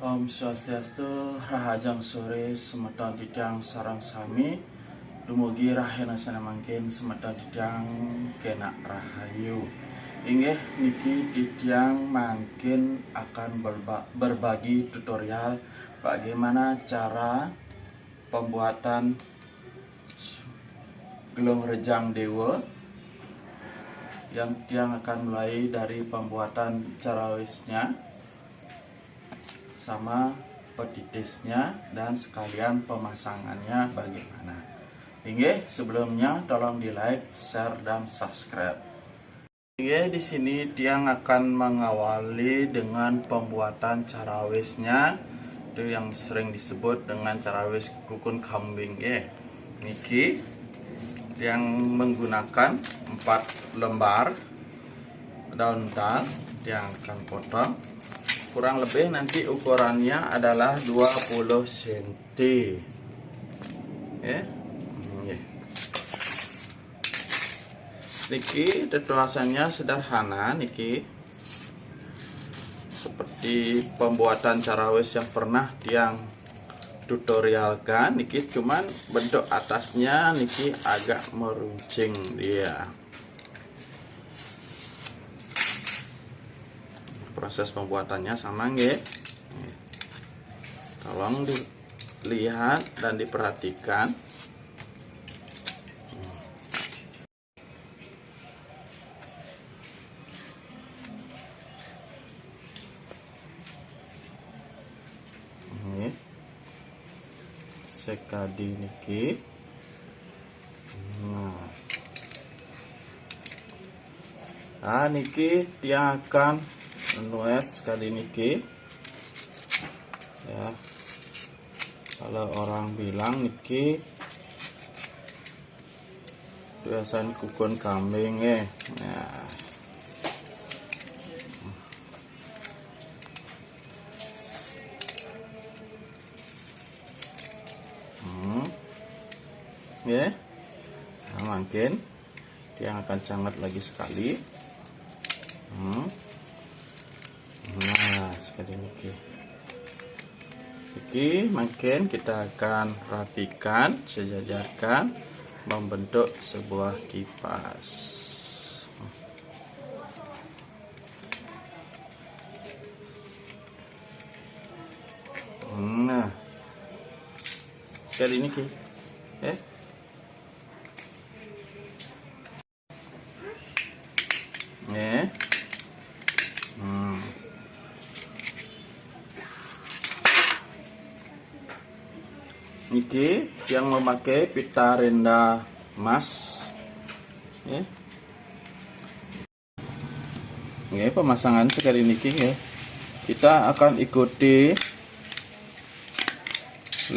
Om Swastiastu, Rahajang Sore, Semeta Didang Sarang Sami, Dumugi Rahena Sanamangkin, Semeta Didang Kena Rahayu. Inggih niki Didang mangkin akan berbagi tutorial bagaimana cara pembuatan gelung rejang dewa, yang Tiang akan mulai dari pembuatan carawisnya sama petitisnya dan sekalian pemasangannya bagaimana. Inggih, sebelumnya tolong di like, share dan subscribe. Inggih, di sini Tiang akan mengawali dengan pembuatan carawisnya, itu yang sering disebut dengan carawis kukun kambing ya. Niki yang menggunakan 4 lembar daun tal yang akan potong. Kurang lebih nanti ukurannya adalah 20 cm. Niki tulisannya sederhana niki. Seperti pembuatan carawis yang pernah Tiang tutorialkan niki, cuman bentuk atasnya niki agak meruncing dia. Proses pembuatannya sama nggih. Tolong dilihat dan diperhatikan. Sekadi niki. Nah, niki Tiang akan menulis kali niki ya. Kalau orang bilang niki tulisan kukun kambing ya. Nah, ya. Nah, mungkin Tiang akan cangat lagi sekali. Nah, sekali niki. Oke, makin kita akan rapikan, sejajarkan, membentuk sebuah kipas. Nah, sekali niki, niki yang memakai pita renda emas ya. Pemasangan sekali niki ya. Kita akan ikuti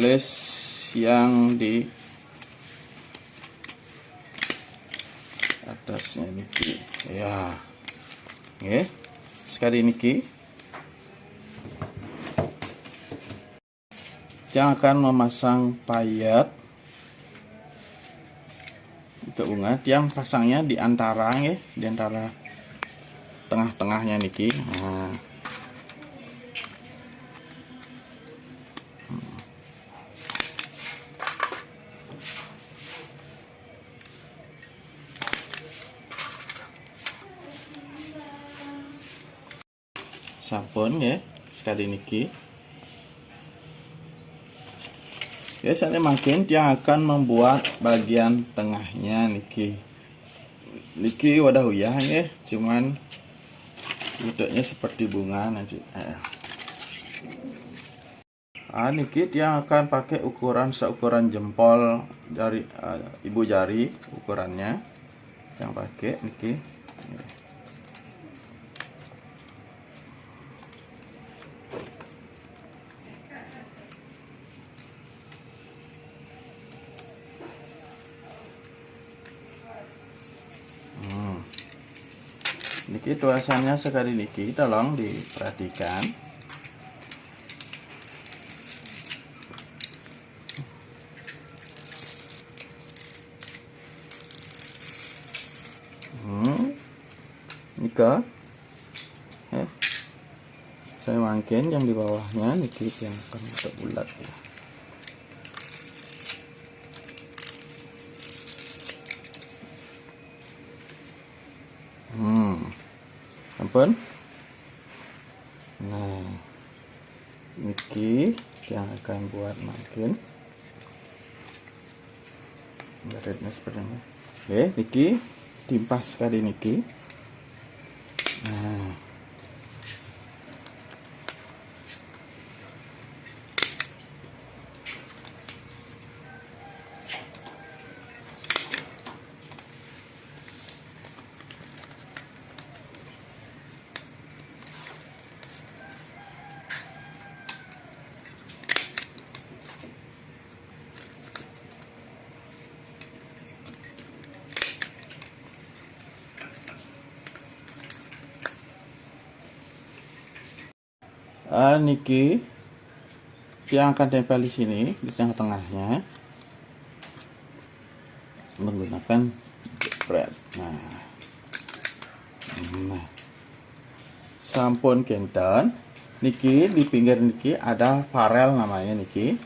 les yang di atasnya niki ya. Sekali niki yang akan memasang payet untuk bunga. Tiang pasangnya di antara ya, di antara tengah-tengahnya niki. Nah. Sampun ya, sekali niki. Biasanya makin Tiang akan membuat bagian tengahnya niki. Niki wadah uyah ya, cuman bentuknya seperti bunga nanti. Niki Tiang akan pakai ukuran seukuran jempol dari ibu jari ukurannya. Yang pakai niki. Niki tulisannya sekali niki, tolong diperhatikan. Nika Saya mangkin yang di bawahnya niki yang akan untuk bulat ya. Ampun. Nah, niki yang akan buat mangkin. Garisnya seperti ini. Oke, niki timpas sekali niki. Nah, niki yang akan tempel di sini di tengah-tengahnya menggunakan jepret. Nah, sampun kenten niki di pinggir niki ada farel namanya niki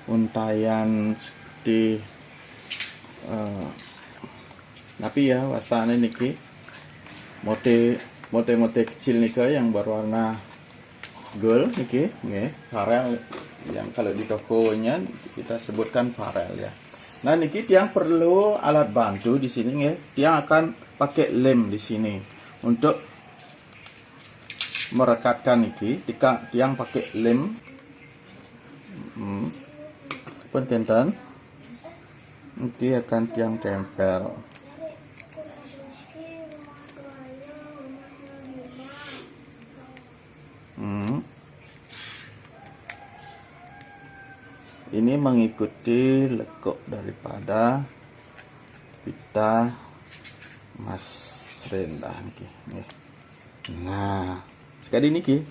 untayan di tapi ya wastane niki mote kecil nika yang berwarna gold niki nggih, farel yang kalau di tokonya kita sebutkan farel ya. Nah, niki tiang perlu alat bantu di sini nggih. Tiang akan pakai lem di sini untuk merekatkan niki. Tiang pakai lem pun kenten nanti akan tiang tempel. Ini mengikuti lekuk daripada pita mas rendah niki. Nah, sekali niki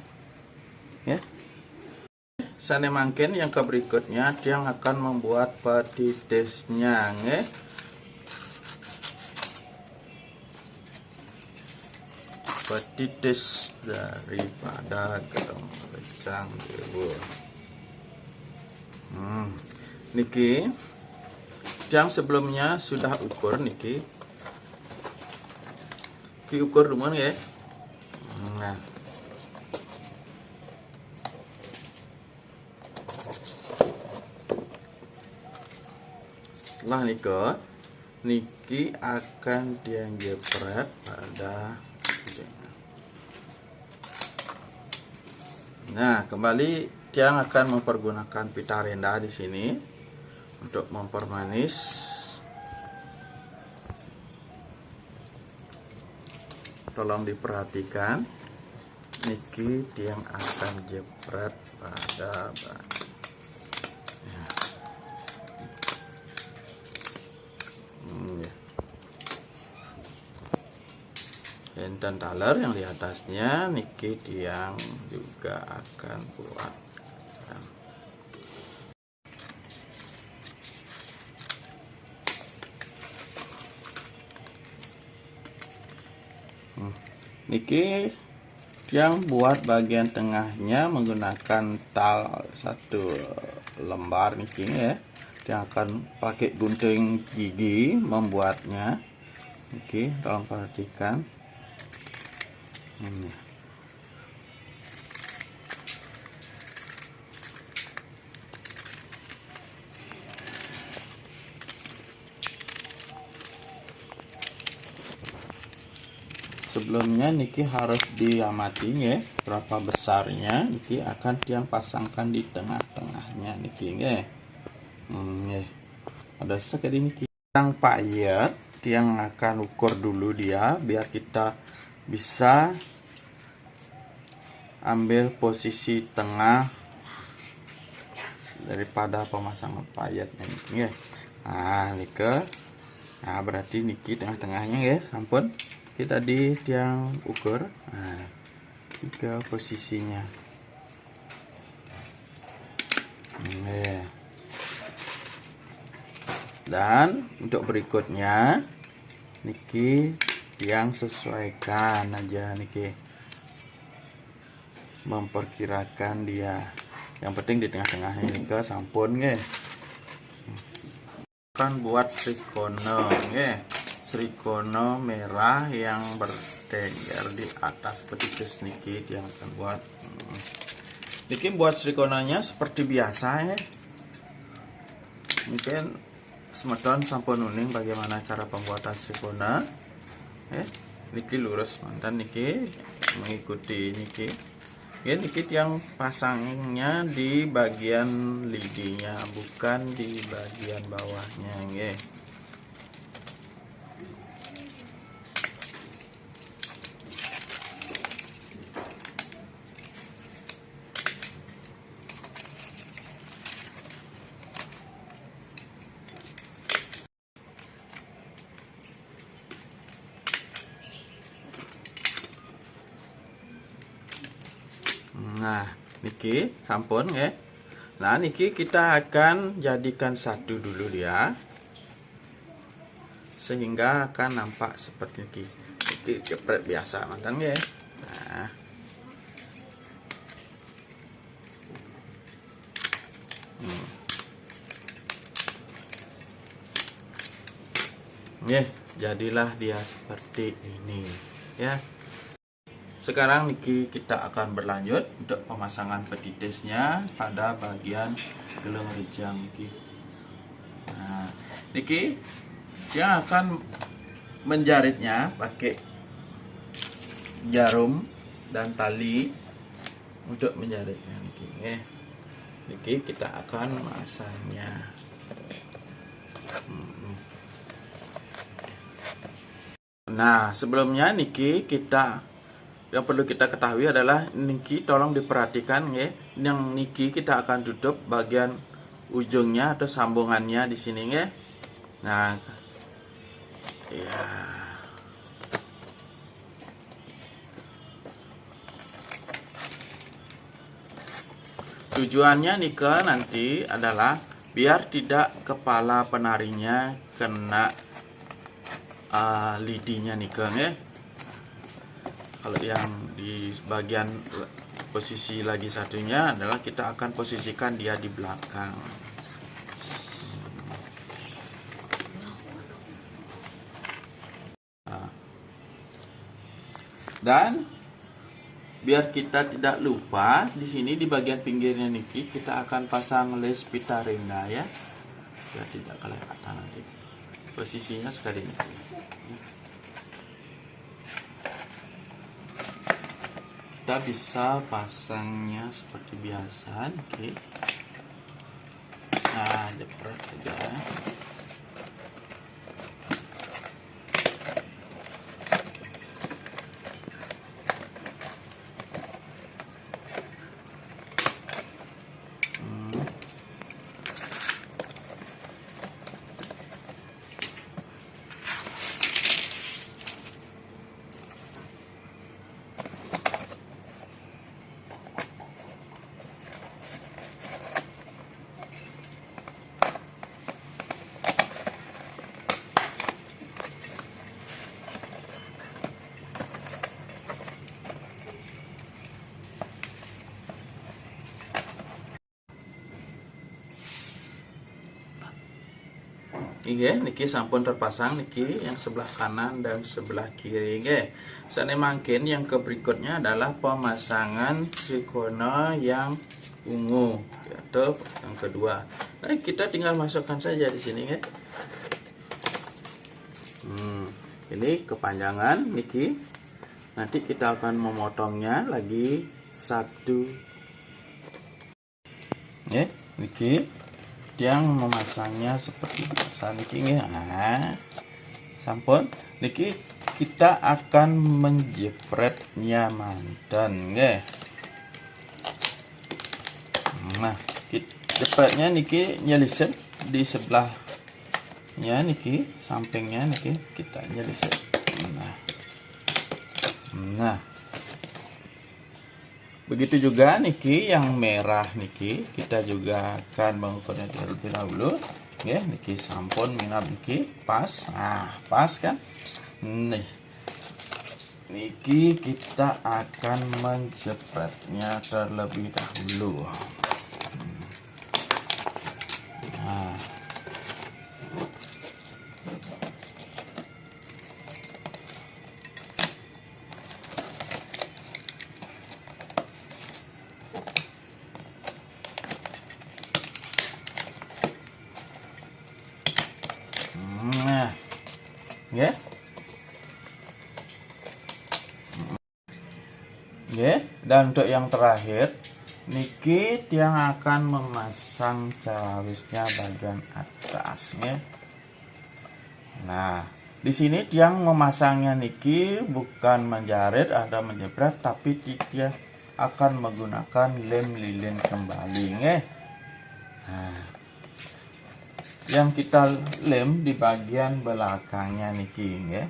ya. Sane mangkin yang ke berikutnya dia akan membuat petitesnya nggih. Petites daripada gedong recang dewa. Niki yang sebelumnya sudah ukur niki ukur lumayan ya. Nah, setelah niki akan dijepret pada. Nah, kembali tiang akan mempergunakan pita rendah di sini untuk mempermanis. Tolong diperhatikan, niki tiang akan jepret pada batu. Ya. Enten taler yang di atasnya niki tiang juga akan buat. Niki yang buat bagian tengahnya menggunakan tal satu lembar niki ya. Yang akan pakai gunting gigi membuatnya. Niki tolong perhatikan. Sebelumnya niki harus diamati ya berapa besarnya niki akan tiang pasangkan di tengah-tengahnya niki ya. Ada sekali niki yang payet tiang akan ukur dulu dia biar kita bisa ambil posisi tengah daripada pemasangan payetnya niki ya. Nah, berarti niki tengah-tengahnya ya, sampun kita di tiang ukur. Nah, tiga posisinya. Dan untuk berikutnya niki tiang sesuaikan aja niki. memperkirakan dia. Yang penting di tengah-tengah ini ke sampun nggih. Kan buat srikono nggih. Srikono merah yang bertengger di atas petikus niki dia akan buat. Niki buat srikonanya seperti biasa ya. Mungkin semedon sampun uning bagaimana cara pembuatan srikona. Niki lurus mantan niki mengikuti niki. Ya, niki yang pasangnya di bagian lidinya, bukan di bagian bawahnya nggih. Nah, niki sampun ya. Nah, niki kita akan jadikan satu dulu ya. Sehingga akan nampak seperti niki. Niki jepret biasa mantan ya. Nah. Jadilah dia seperti ini ya. Sekarang niki kita akan berlanjut untuk pemasangan petitisnya pada bagian gelung rejang niki. Nah, niki yang akan menjaritnya pakai jarum dan tali untuk menjaritnya niki. Niki kita akan memasangnya. Nah, sebelumnya niki yang perlu kita ketahui adalah niki tolong diperhatikan ya. Yang niki kita akan tutup bagian ujungnya atau sambungannya di sini ya. Nah, ya. Tujuannya nika nanti adalah biar tidak kepala penarinya kena lidinya nika ya. Kalau yang di bagian posisi lagi satunya adalah kita akan posisikan dia di belakang. Dan biar kita tidak lupa, di sini di bagian pinggirnya niki kita akan pasang les pita rendah ya. Biar tidak kelewatan nanti. Posisinya sekali ini. Kita bisa pasangnya seperti biasa, oke. Nah, jepret saja. Niki sampun terpasang niki yang sebelah kanan dan sebelah kiri Sana mungkin yang ke berikutnya adalah pemasangan srikona yang ungu atau yang kedua. Nah, kita tinggal masukkan saja di sini Ini kepanjangan niki. Nanti kita akan memotongnya lagi satu. Niki yang memasangnya seperti biasa niki nah, sampun niki kita akan menjepretnya mantan Nah, jepretnya niki nyeliset di sebelahnya niki, sampingnya niki kita nyeliset. Nah, begitu juga niki yang merah niki kita juga akan mengukurnya terlebih dahulu niki sampun minat niki pas. Nah, pas kan nih Niki kita akan menjepretnya terlebih dahulu. Nah, ya. Ya, dan untuk yang terakhir, niki yang akan memasang carawisnya bagian atas, ya. Nah, di sini tiang memasangnya niki bukan menjarit atau menjepret, tapi dia akan menggunakan lem lilin kembali, ya. Nah, yang kita lem di bagian belakangnya niki, ya.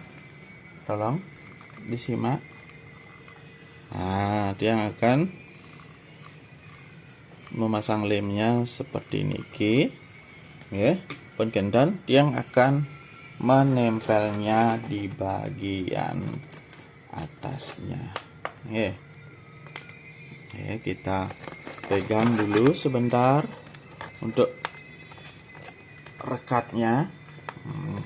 Tolong disimak. Nah, dia akan memasang lemnya seperti niki, ya. Dan dia akan menempelnya di bagian atasnya, ya. Ya, kita pegang dulu sebentar untuk rekatnya. Nah.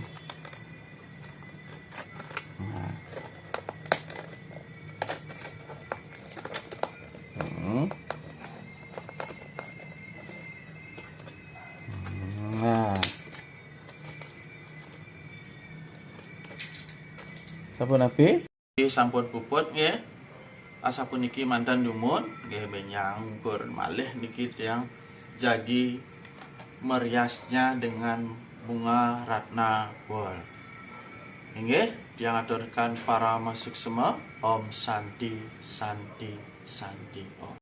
Nah, sampun api sampun puput, ya. Asapun niki mantan dumun nggih benyang pur malih niki yang jadi meriasnya dengan bunga ratna gold. Nggih, yang aturkan para masuk semua Om Santi Santi Santi Om.